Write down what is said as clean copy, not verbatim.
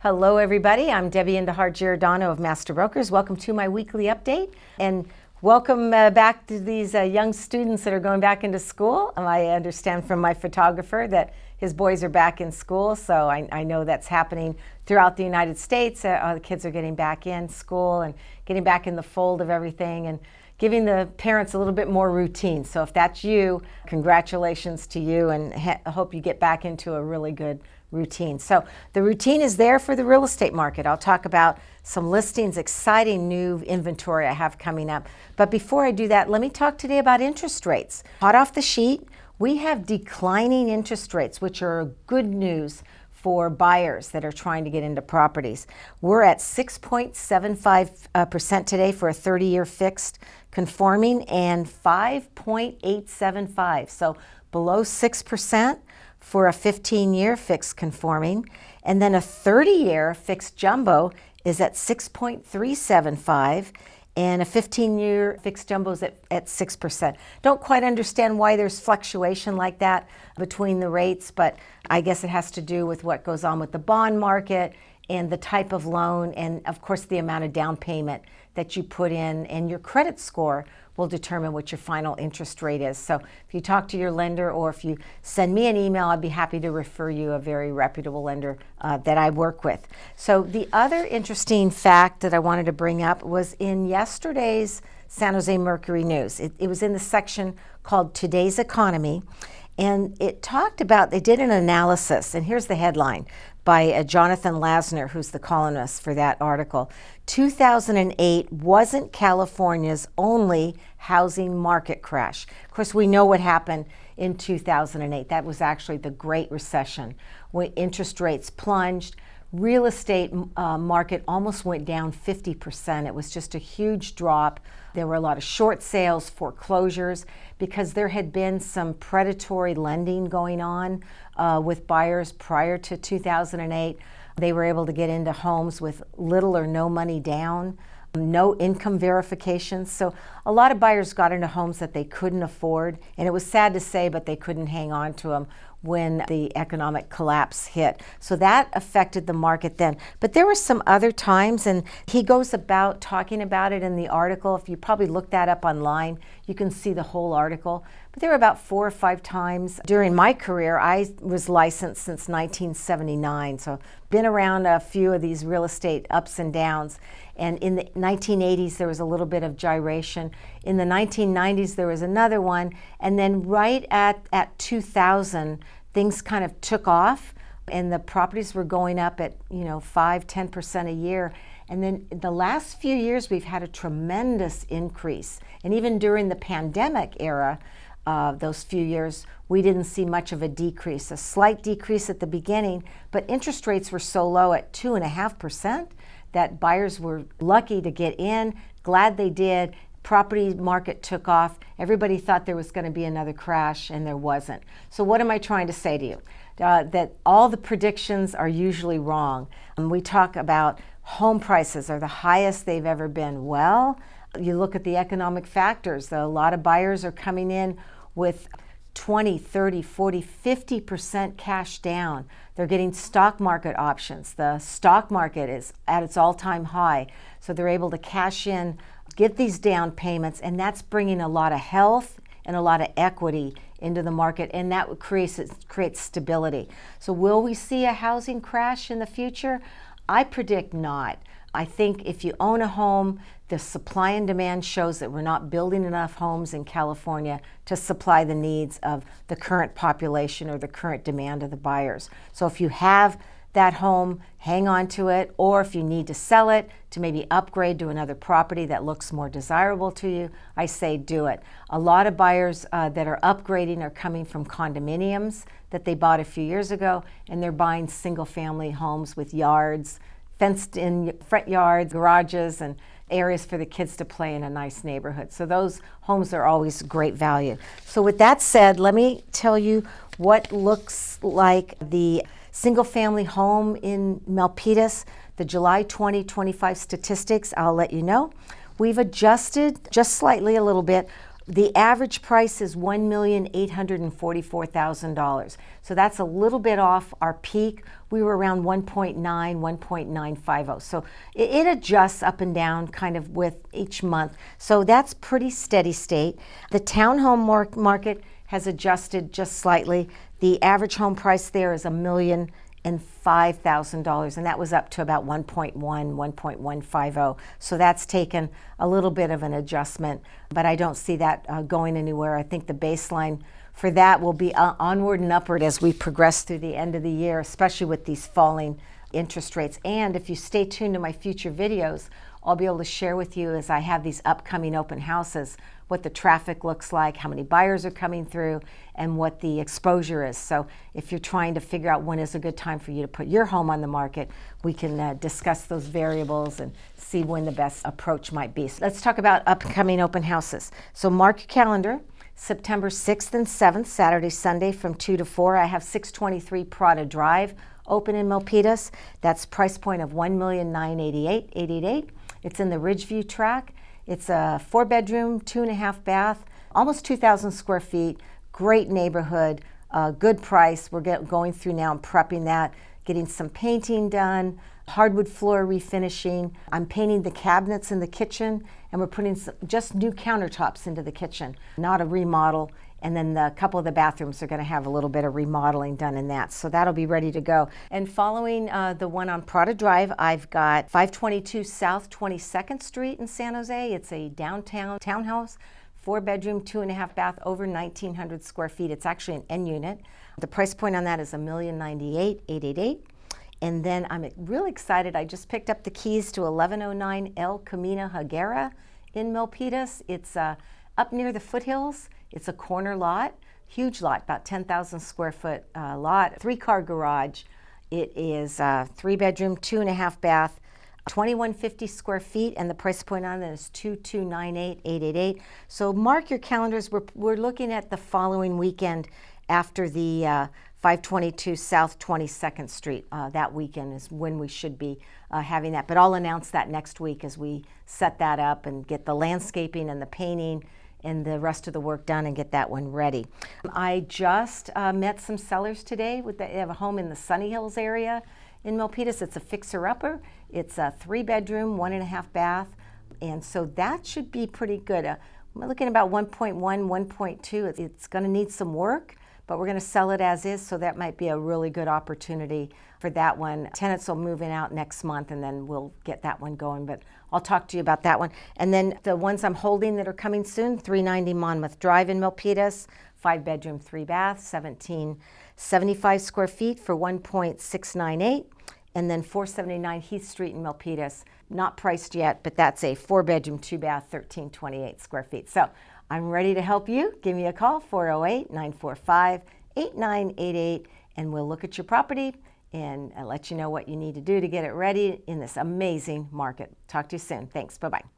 Hello everybody, I'm Debbie Giordano of Master Brokers. Welcome to my weekly update and welcome back to these young students that are going back into school. I understand from my photographer that his boys are back in school, so I know that's happening throughout the United States. The kids are getting back in school and getting back in the fold of everything and giving the parents a little bit more routine. So if that's you, congratulations to you, and I hope you get back into a really good routine. So the routine is there for the real estate market. I'll talk about some listings, exciting new inventory I have coming up. But before I do that, let me talk today about interest rates. Hot off the sheet, we have declining interest rates, which are good news for buyers that are trying to get into properties. We're at 6.75% today for a 30-year fixed conforming and 5.875, so below 6% for a 15-year fixed conforming, and then a 30-year fixed jumbo is at 6.375, and a 15-year fixed jumbo is at 6%. Don't quite understand why there's fluctuation like that between the rates, but I guess it has to do with what goes on with the bond market and the type of loan, and of course the amount of down payment that you put in, and your credit score will determine what your final interest rate is. So if you talk to your lender or if you send me an email, I'd be happy to refer you a very reputable lender that I work with. So the other interesting fact that I wanted to bring up was in yesterday's San Jose Mercury News. It was in the section called Today's Economy, and it talked about, they did an analysis, and here's the headline by Jonathan Lasner, who's the columnist for that article. 2008 wasn't California's only housing market crash. Of course, we know what happened in 2008. That was actually the Great Recession, when interest rates plunged. Real estate market almost went down 50%. It was just a huge drop. There were a lot of short sales, foreclosures, because there had been some predatory lending going on with buyers prior to 2008. They were able to get into homes with little or no money down, no income verification. So a lot of buyers got into homes that they couldn't afford, and it was sad to say, but they couldn't hang on to them when the economic collapse hit. So that affected the market then. But there were some other times, and he goes about talking about it in the article. If you probably look that up online, you can see the whole article. But there were about 4 or 5 times during my career. I was licensed since 1979, so been around a few of these real estate ups and downs. And in the 1980s, there was a little bit of gyration. In the 1990s, there was another one. And then right at 2000, things kind of took off, and the properties were going up at 5-10% a year. And then the last few years, we've had a tremendous increase. And even during the pandemic era, those few years, we didn't see much of a decrease, a slight decrease at the beginning, but interest rates were so low at 2.5% that buyers were lucky to get in, glad they did. Property market took off. Everybody thought there was going to be another crash, and there wasn't. So what am I trying to say to you? That all the predictions are usually wrong. We talk about home prices are the highest they've ever been. Well, you look at the economic factors. A lot of buyers are coming in with 20, 30, 40, 50% cash down. They're getting stock market options. The stock market is at its all-time high, so they're able to cash in, get these down payments, and that's bringing a lot of health and a lot of equity into the market, and that creates stability. So will we see a housing crash in the future? I predict not. I think if you own a home, the supply and demand shows that we're not building enough homes in California to supply the needs of the current population or the current demand of the buyers. So if you have that home, hang on to it, or if you need to sell it to maybe upgrade to another property that looks more desirable to you, I say do it. A lot of buyers that are upgrading are coming from condominiums that they bought a few years ago, and they're buying single-family homes with yards, fenced-in front yards, garages, and areas for the kids to play in a nice neighborhood. So those homes are always great value. So with that said, let me tell you what looks like the single-family home in Milpitas, the July 2025 statistics. I'll let you know. We've adjusted just slightly a little bit The average price is $1,844,000. So that's a little bit off our peak. We were around 1.9, 1.950. So it adjusts up and down kind of with each month. So that's pretty steady state. The townhome market has adjusted just slightly. The average home price there is $1,005,000, and that was up to about 1.1, 1.150. So that's taken a little bit of an adjustment, but I don't see that going anywhere. I think the baseline for that will be onward and upward as we progress through the end of the year, especially with these falling interest rates. And if you stay tuned to my future videos, I'll be able to share with you, as I have these upcoming open houses, what the traffic looks like, how many buyers are coming through, and what the exposure is. So if you're trying to figure out when is a good time for you to put your home on the market, we can discuss those variables and see when the best approach might be. So let's talk about upcoming open houses. So mark your calendar. September 6th and 7th, Saturday, Sunday from 2 to 4. I have 623 Prada Drive open in Milpitas. That's price point of $1,988,888. It's in the Ridgeview track. It's a 4-bedroom, 2.5 bath, almost 2,000 square feet. Great neighborhood, good price. We're going through now and prepping that, getting some painting done, hardwood floor refinishing. I'm painting the cabinets in the kitchen, and we're putting just new countertops into the kitchen, not a remodel. And then a couple of the bathrooms are going to have a little bit of remodeling done in that. So that'll be ready to go. And following the one on Prada Drive, I've got 522 South 22nd Street in San Jose. It's a downtown townhouse, 4-bedroom, 2.5 bath, over 1,900 square feet. It's actually an N unit. The price point on that is $1,098,888. And then I'm really excited. I just picked up the keys to 1109 El Camino Higuera in Milpitas. It's up near the foothills. It's a corner lot, huge lot, about 10,000 square foot lot, 3-car garage. It is 3-bedroom, 2.5 bath, 2,150 square feet, and the price point on it is $2,298,888. So mark your calendars. We're looking at the following weekend after the 522 South 22nd Street. That weekend is when we should be having that. But I'll announce that next week as we set that up and get the landscaping and the painting and the rest of the work done and get that one ready. I just met some sellers today. They have a home in the Sunny Hills area in Milpitas. It's a fixer-upper. It's a 3-bedroom, 1.5 bath, and so that should be pretty good. I'm looking at about 1.1, 1.2. It's going to need some work, but we're going to sell it as is, so that might be a really good opportunity for that one. Tenants will move in out next month, and then we'll get that one going, but I'll talk to you about that one. And then the ones I'm holding that are coming soon, 390 Monmouth Drive in Milpitas, 5-bedroom, 3 bath, 1,775 square feet for $1.698. And then 479 Heath Street in Milpitas, not priced yet, but that's a 4-bedroom, 2 bath, 1,328 square feet. So I'm ready to help you. Give me a call, 408-945-8988, and we'll look at your property and let you know what you need to do to get it ready in this amazing market. Talk to you soon. Thanks. Bye-bye.